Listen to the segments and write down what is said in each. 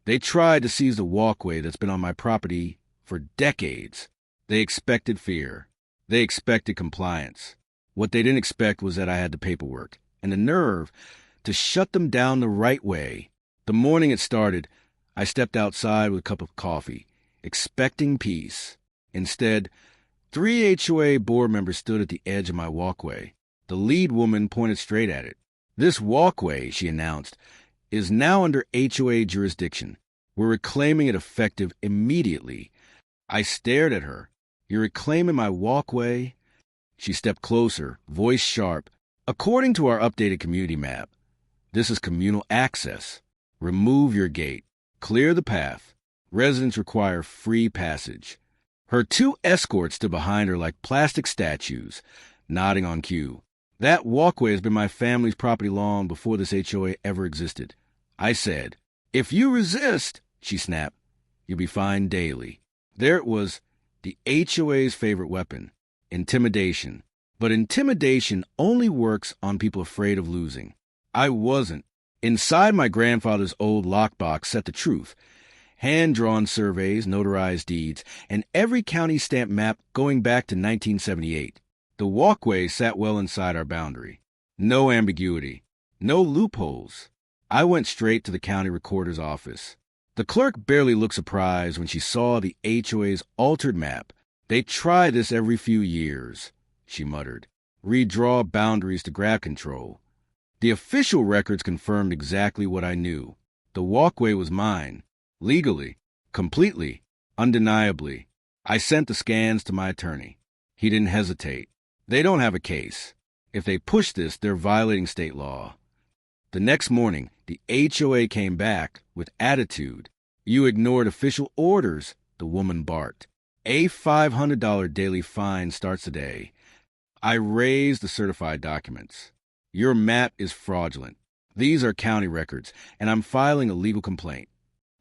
They tried to seize the walkway that's been on my property for decades. They expected fear. They expected compliance. What they didn't expect was that I had the paperwork and the nerve to shut them down the right way. The morning it started, I stepped outside with a cup of coffee, expecting peace. Instead, 3 HOA board members stood at the edge of my walkway. The lead woman pointed straight at it. "This walkway," she announced, "is now under HOA jurisdiction. We're reclaiming it effective immediately." I stared at her. "You're reclaiming my walkway?" She stepped closer, voice sharp. "According to our updated community map, this is communal access. Remove your gate. Clear the path. Residents require free passage." Her 2 escorts stood behind her like plastic statues, nodding on cue. "That walkway has been my family's property long before this HOA ever existed." I said, "If you resist," she snapped, "you'll be fined daily." There it was, the HOA's favorite weapon, intimidation. But intimidation only works on people afraid of losing. I wasn't. Inside my grandfather's old lockbox sat the truth. Hand-drawn surveys, notarized deeds, and every county stamp map going back to 1978. The walkway sat well inside our boundary. No ambiguity. No loopholes. I went straight to the county recorder's office. The clerk barely looked surprised when she saw the HOA's altered map. "They try this every few years," she muttered. "Redraw boundaries to grab control." The official records confirmed exactly what I knew. The walkway was mine. Legally, completely, undeniably. I sent the scans to my attorney. He didn't hesitate. They don't have a case. If they push this, they're violating state law. The next morning, the HOA came back with attitude. "You ignored official orders," the woman barked. "A $500 daily fine starts today." I raised the certified documents. "Your map is fraudulent. These are county records, and I'm filing a legal complaint."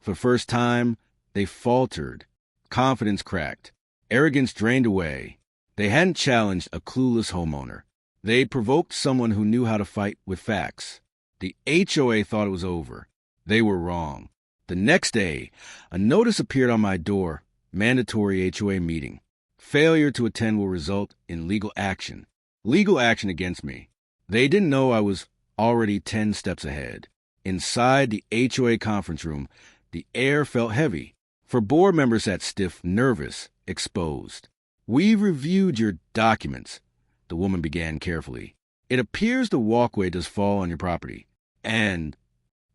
For the first time, they faltered. Confidence cracked. Arrogance drained away. They hadn't challenged a clueless homeowner. They provoked someone who knew how to fight with facts. The HOA thought it was over. They were wrong. The next day, a notice appeared on my door. Mandatory HOA meeting. Failure to attend will result in legal action. Legal action against me. They didn't know I was already 10 steps ahead. Inside the HOA conference room, the air felt heavy. For board members sat stiff, nervous, exposed. "We've reviewed your documents," the woman began carefully. "It appears the walkway does fall on your property." And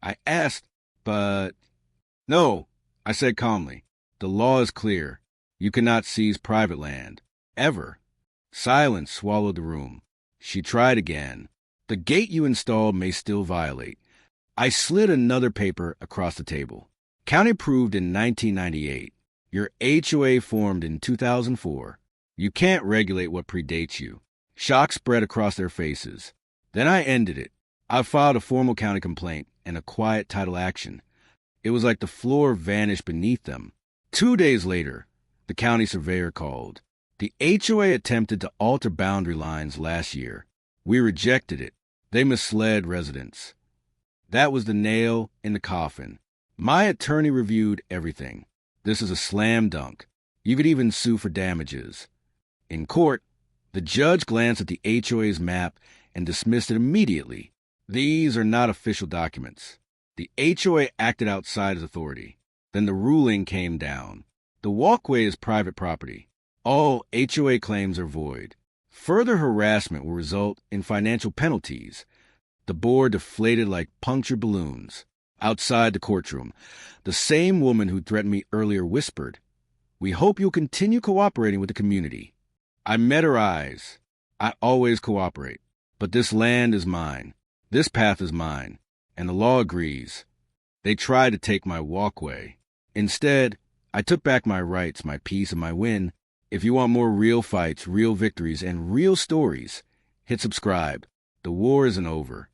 I asked, "But..." "No," I said calmly. "The law is clear. You cannot seize private land. Ever." Silence swallowed the room. She tried again. "The gate you installed may still violate." I slid another paper across the table. "County approved in 1998. Your HOA formed in 2004. You can't regulate what predates you." Shock spread across their faces. Then I ended it. I filed a formal county complaint and a quiet title action. It was like the floor vanished beneath them. 2 days later, the county surveyor called. The HOA attempted to alter boundary lines last year. We rejected it. They misled residents. That was the nail in the coffin. My attorney reviewed everything. This is a slam dunk. You could even sue for damages. In court, the judge glanced at the HOA's map and dismissed it immediately. These are not official documents. The HOA acted outside its authority. Then the ruling came down. The walkway is private property. All HOA claims are void. Further harassment will result in financial penalties. The board deflated like punctured balloons. Outside the courtroom, the same woman who threatened me earlier whispered, "We hope you'll continue cooperating with the community." I met her eyes. I always cooperate. But this land is mine. This path is mine. And the law agrees. They tried to take my walkway. Instead, I took back my rights, my peace, and my win. If you want more real fights, real victories, and real stories, hit subscribe. The war isn't over.